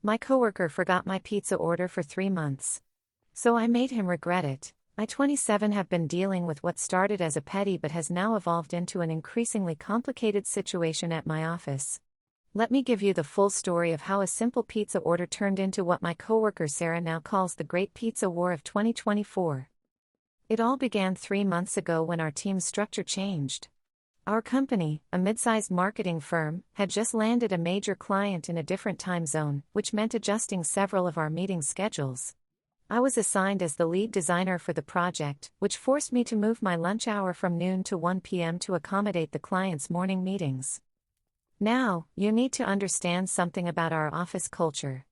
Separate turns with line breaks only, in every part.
My coworker forgot my pizza order for 3 months. So I made him regret it. I, 27, have been dealing with what started as a petty but has now evolved into an increasingly complicated situation at my office. Let me give you the full story of how a simple pizza order turned into what my coworker Sarah now calls the Great Pizza War of 2024. It all began 3 months ago when our team's structure changed. Our company, a mid-sized marketing firm, had just landed a major client in a different time zone, which meant adjusting several of our meeting schedules. I was assigned as the lead designer for the project, which forced me to move my lunch hour from noon to 1 p.m. to accommodate the client's morning meetings. Now, you need to understand something about our office culture.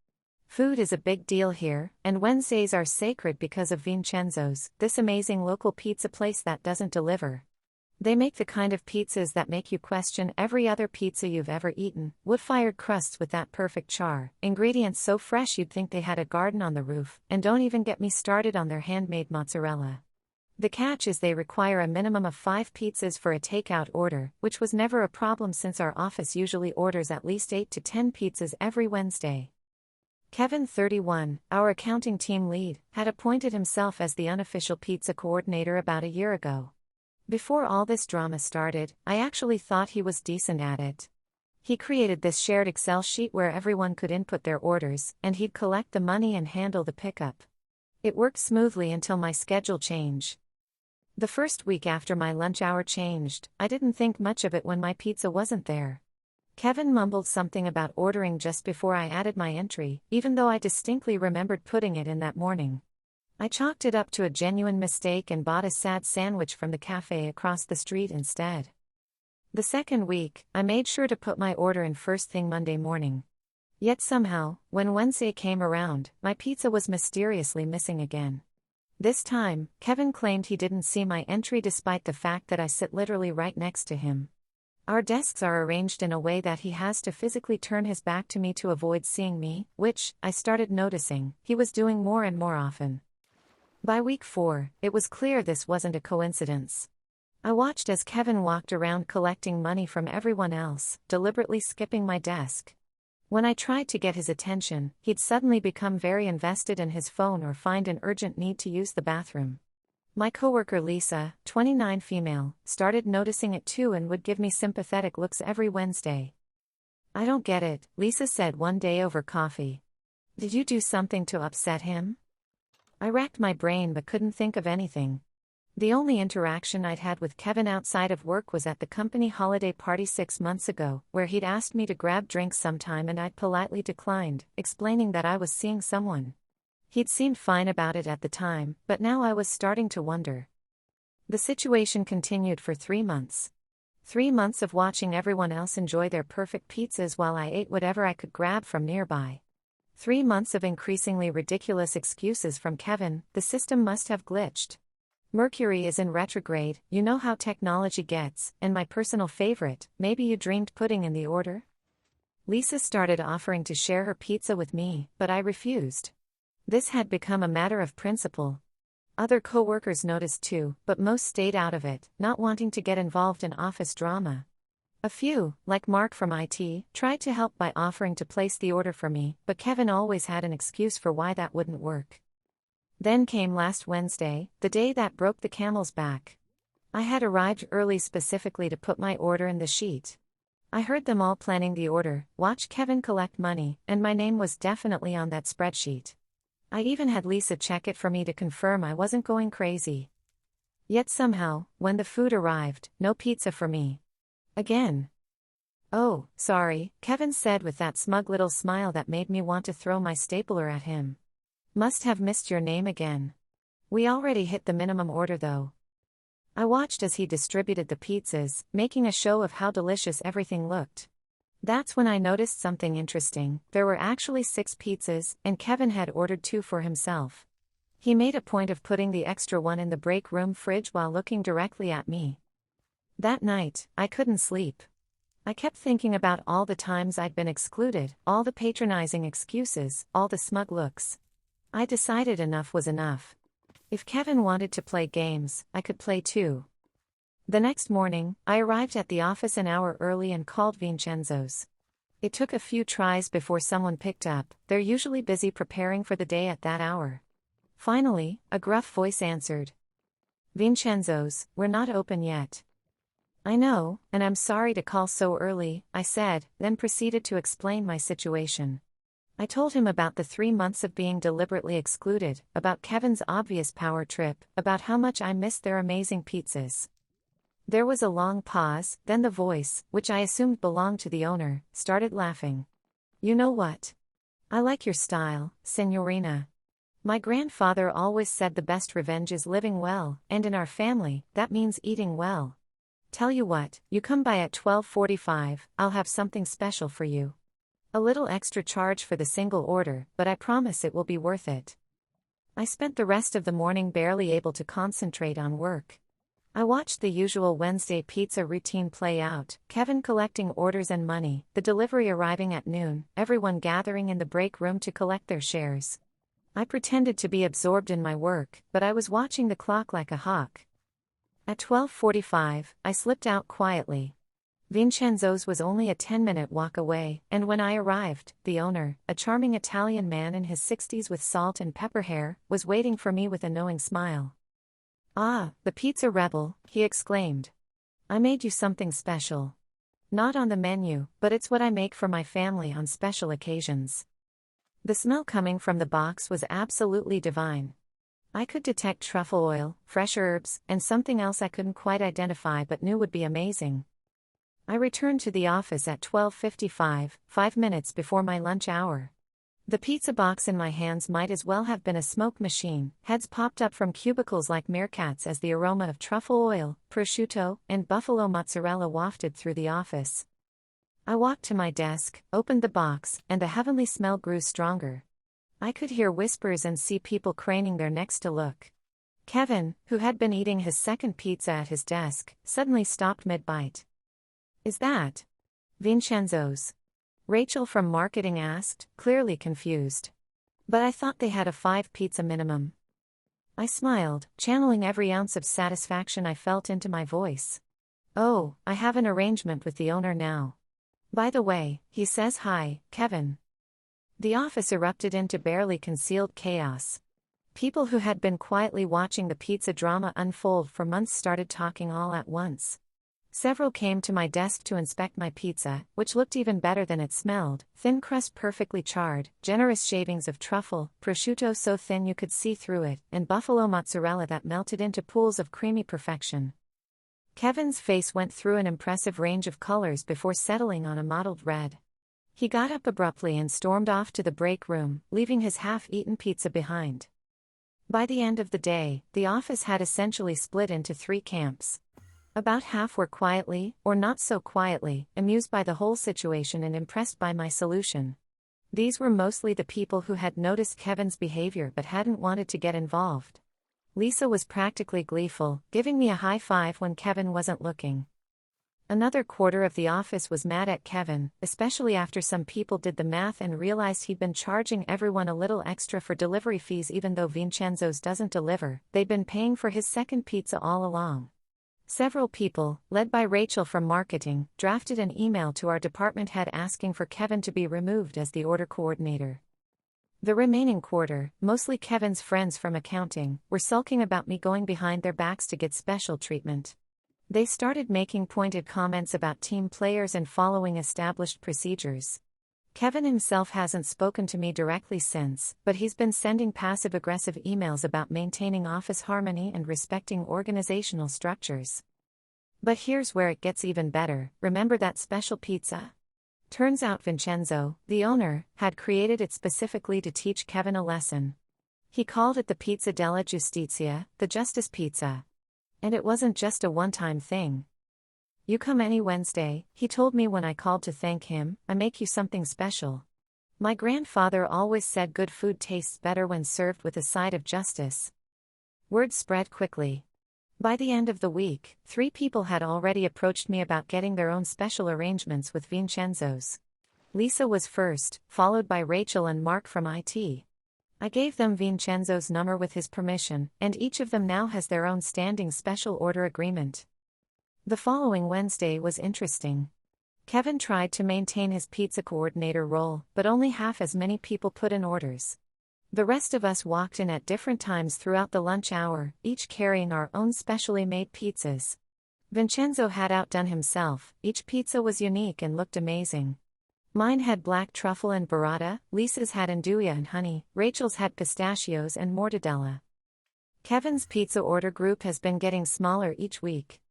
Food is a big deal here, and Wednesdays are sacred because of Vincenzo's, this amazing local pizza place that doesn't deliver. They make the kind of pizzas that make you question every other pizza you've ever eaten, wood-fired crusts with that perfect char, ingredients so fresh you'd think they had a garden on the roof, and don't even get me started on their handmade mozzarella. The catch is they require a minimum of 5 pizzas for a takeout order, which was never a problem since our office usually orders at least 8 to 10 pizzas every Wednesday. Kevin, 31, our accounting team lead, had appointed himself as the unofficial pizza coordinator about a year ago. Before all this drama started, I actually thought he was decent at it. He created this shared Excel sheet where everyone could input their orders, and he'd collect the money and handle the pickup. It worked smoothly until my schedule changed. The first week after my lunch hour changed, I didn't think much of it when my pizza wasn't there. Kevin mumbled something about ordering just before I added my entry, even though I distinctly remembered putting it in that morning. I chalked it up to a genuine mistake and bought a sad sandwich from the cafe across the street instead. The second week, I made sure to put my order in first thing Monday morning. Yet somehow, when Wednesday came around, my pizza was mysteriously missing again. This time, Kevin claimed he didn't see my entry despite the fact that I sit literally right next to him. Our desks are arranged in a way that he has to physically turn his back to me to avoid seeing me, which, I started noticing, he was doing more and more often. By week 4, it was clear this wasn't a coincidence. I watched as Kevin walked around collecting money from everyone else, deliberately skipping my desk. When I tried to get his attention, he'd suddenly become very invested in his phone or find an urgent need to use the bathroom. My coworker Lisa, 29 female, started noticing it too and would give me sympathetic looks every Wednesday. "I don't get it," Lisa said one day over coffee. "Did you do something to upset him?" I racked my brain but couldn't think of anything. The only interaction I'd had with Kevin outside of work was at the company holiday party 6 months ago, where he'd asked me to grab drinks sometime and I'd politely declined, explaining that I was seeing someone. He'd seemed fine about it at the time, but now I was starting to wonder. The situation continued for 3 months. 3 months of watching everyone else enjoy their perfect pizzas while I ate whatever I could grab from nearby. 3 months of increasingly ridiculous excuses from Kevin. The system must have glitched. Mercury is in retrograde, you know how technology gets, and my personal favorite, maybe you dreamed pudding in the order? Lisa started offering to share her pizza with me, but I refused. This had become a matter of principle. Other co-workers noticed too, but most stayed out of it, not wanting to get involved in office drama. A few, like Mark from IT, tried to help by offering to place the order for me, but Kevin always had an excuse for why that wouldn't work. Then came last Wednesday, the day that broke the camel's back. I had arrived early specifically to put my order in the sheet. I heard them all planning the order, watched Kevin collect money, and my name was definitely on that spreadsheet. I even had Lisa check it for me to confirm I wasn't going crazy. Yet somehow, when the food arrived, no pizza for me. Again. "Oh, sorry," Kevin said with that smug little smile that made me want to throw my stapler at him. "Must have missed your name again. We already hit the minimum order though." I watched as he distributed the pizzas, making a show of how delicious everything looked. That's when I noticed something interesting. There were actually 6 pizzas, and Kevin had ordered 2 for himself. He made a point of putting the extra one in the break room fridge while looking directly at me. That night, I couldn't sleep. I kept thinking about all the times I'd been excluded, all the patronizing excuses, all the smug looks. I decided enough was enough. If Kevin wanted to play games, I could play too. The next morning, I arrived at the office an hour early and called Vincenzo's. It took a few tries before someone picked up. They're usually busy preparing for the day at that hour. Finally, a gruff voice answered. Vincenzo's, we're not open yet. I know, and I'm sorry to call so early, I said, then proceeded to explain my situation. I told him about the 3 months of being deliberately excluded, about Kevin's obvious power trip, about how much I missed their amazing pizzas. There was a long pause, then the voice, which I assumed belonged to the owner, started laughing. You know what? I like your style, Signorina. My grandfather always said the best revenge is living well, and in our family, that means eating well. Tell you what, you come by at 12:45, I'll have something special for you. A little extra charge for the single order, but I promise it will be worth it. I spent the rest of the morning barely able to concentrate on work. I watched the usual Wednesday pizza routine play out, Kevin collecting orders and money, the delivery arriving at noon, everyone gathering in the break room to collect their shares. I pretended to be absorbed in my work, but I was watching the clock like a hawk. At 12:45, I slipped out quietly. Vincenzo's was only a 10-minute walk away, and when I arrived, the owner, a charming Italian man in his 60s with salt and pepper hair, was waiting for me with a knowing smile. Ah, the pizza rebel, he exclaimed. I made you something special. Not on the menu, but it's what I make for my family on special occasions. The smell coming from the box was absolutely divine. I could detect truffle oil, fresh herbs, and something else I couldn't quite identify but knew would be amazing. I returned to the office at 12:55, 5 minutes before my lunch hour. The pizza box in my hands might as well have been a smoke machine. Heads popped up from cubicles like meerkats as the aroma of truffle oil, prosciutto, and buffalo mozzarella wafted through the office. I walked to my desk, opened the box, and the heavenly smell grew stronger. I could hear whispers and see people craning their necks to look. Kevin, who had been eating his second pizza at his desk, suddenly stopped mid-bite. Is that Vincenzo's? Rachel from marketing asked, clearly confused. But I thought they had a 5 pizza minimum. I smiled, channeling every ounce of satisfaction I felt into my voice. Oh, I have an arrangement with the owner now. By the way, he says hi, Kevin. The office erupted into barely concealed chaos. People who had been quietly watching the pizza drama unfold for months started talking all at once. Several came to my desk to inspect my pizza, which looked even better than it smelled, thin crust perfectly charred, generous shavings of truffle, prosciutto so thin you could see through it, and buffalo mozzarella that melted into pools of creamy perfection. Kevin's face went through an impressive range of colors before settling on a mottled red. He got up abruptly and stormed off to the break room, leaving his half-eaten pizza behind. By the end of the day, the office had essentially split into 3 camps. About half were quietly, or not so quietly, amused by the whole situation and impressed by my solution. These were mostly the people who had noticed Kevin's behavior but hadn't wanted to get involved. Lisa was practically gleeful, giving me a high five when Kevin wasn't looking. Another quarter of the office was mad at Kevin, especially after some people did the math and realized he'd been charging everyone a little extra for delivery fees even though Vincenzo's doesn't deliver. They'd been paying for his second pizza all along. Several people, led by Rachel from marketing, drafted an email to our department head asking for Kevin to be removed as the order coordinator. The remaining quarter, mostly Kevin's friends from accounting, were sulking about me going behind their backs to get special treatment. They started making pointed comments about team players and following established procedures. Kevin himself hasn't spoken to me directly since, but he's been sending passive-aggressive emails about maintaining office harmony and respecting organizational structures. But here's where it gets even better. Remember that special pizza? Turns out Vincenzo, the owner, had created it specifically to teach Kevin a lesson. He called it the Pizza della Giustizia, the Justice Pizza. And it wasn't just a one-time thing. You come any Wednesday, he told me when I called to thank him, I make you something special. My grandfather always said good food tastes better when served with a side of justice. Word spread quickly. By the end of the week, 3 people had already approached me about getting their own special arrangements with Vincenzo's. Lisa was first, followed by Rachel and Mark from IT. I gave them Vincenzo's number with his permission, and each of them now has their own standing special order agreement. The following Wednesday was interesting. Kevin tried to maintain his pizza coordinator role, but only half as many people put in orders. The rest of us walked in at different times throughout the lunch hour, each carrying our own specially made pizzas. Vincenzo had outdone himself. Each pizza was unique and looked amazing. Mine had black truffle and burrata, Lisa's had andouille and honey, Rachel's had pistachios and mortadella. Kevin's pizza order group has been getting smaller each week.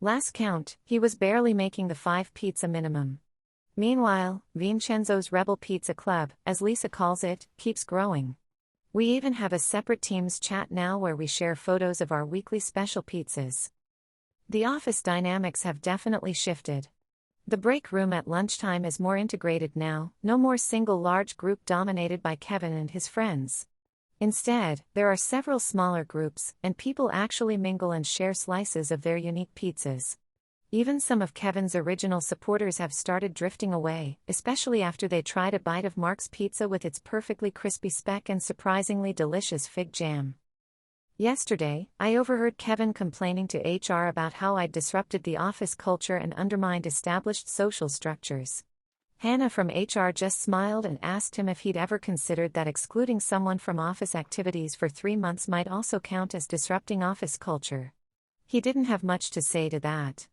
Last count, he was barely making the 5-pizza minimum. Meanwhile, Vincenzo's Rebel Pizza Club, as Lisa calls it, keeps growing. We even have a separate Teams chat now where we share photos of our weekly special pizzas. The office dynamics have definitely shifted. The break room at lunchtime is more integrated now, no more single large group dominated by Kevin and his friends. Instead, there are several smaller groups, and people actually mingle and share slices of their unique pizzas. Even some of Kevin's original supporters have started drifting away, especially after they tried a bite of Mark's pizza with its perfectly crispy speck and surprisingly delicious fig jam. Yesterday, I overheard Kevin complaining to HR about how I'd disrupted the office culture and undermined established social structures. Hannah from HR just smiled and asked him if he'd ever considered that excluding someone from office activities for 3 months might also count as disrupting office culture. He didn't have much to say to that.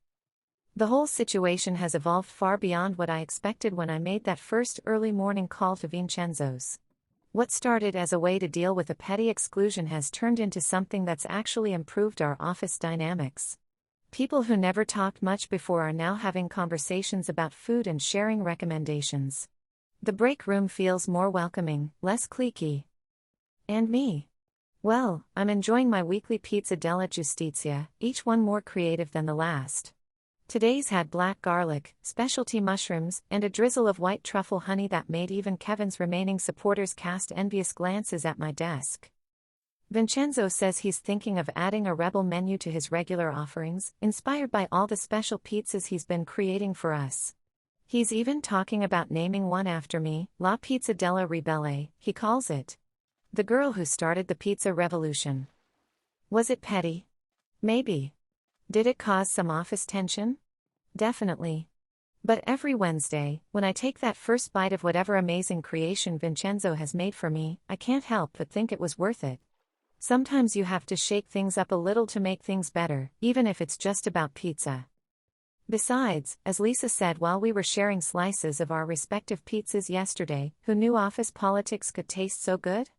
The whole situation has evolved far beyond what I expected when I made that first early morning call to Vincenzo's. What started as a way to deal with a petty exclusion has turned into something that's actually improved our office dynamics. People who never talked much before are now having conversations about food and sharing recommendations. The break room feels more welcoming, less cliquey. And me? Well, I'm enjoying my weekly pizza della giustizia, each one more creative than the last. Today's had black garlic, specialty mushrooms, and a drizzle of white truffle honey that made even Kevin's remaining supporters cast envious glances at my desk. Vincenzo says he's thinking of adding a Rebel menu to his regular offerings, inspired by all the special pizzas he's been creating for us. He's even talking about naming one after me, La Pizza della Ribelle, he calls it. The girl who started the pizza revolution. Was it petty? Maybe. Did it cause some office tension? Definitely. But every Wednesday, when I take that first bite of whatever amazing creation Vincenzo has made for me, I can't help but think it was worth it. Sometimes you have to shake things up a little to make things better, even if it's just about pizza. Besides, as Lisa said while we were sharing slices of our respective pizzas yesterday, who knew office politics could taste so good?